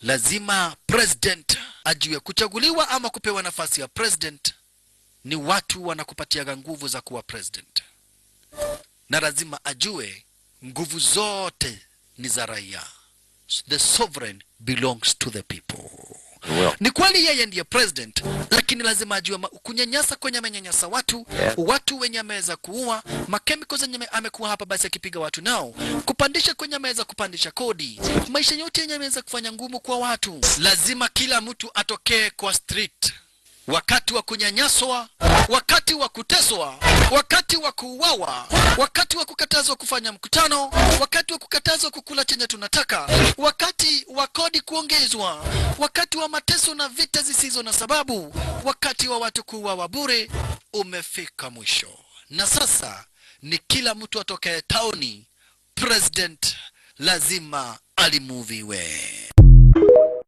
lazima president ajue kuchaguliwa ama kupewa nafasi ya president ni watu wanakupatia nguvu za kuwa president, na lazima ajue nguvu zote ni za raia. The sovereign belongs to the people. Ni kweli yeye ndiye president, lakini lazima ajue kunyanyasa kwenye amenyanyasa watu, watu wenye ameweza kuua, makemikali zenye amekuwa hapa basi akipiga watu nao, kupandisha kwenye ameweza kupandisha kodi, maisha yote yenye ameweza kufanya ngumu kwa watu. Lazima kila mtu atokee kwa street wakati wa kunyanyaswa, wakati wa kuteswa, wakati wa kuuawa, wakati wa kukatazwa kufanya mkutano, wakati wa kukatazwa kukula chenye tunataka, wakati wa kodi kuongezwa, wakati wa mateso na vita zisizo na sababu, wakati wa watu kuuawa bure umefika mwisho. Na sasa ni kila mtu atokee tauni, president lazima alimuviwe.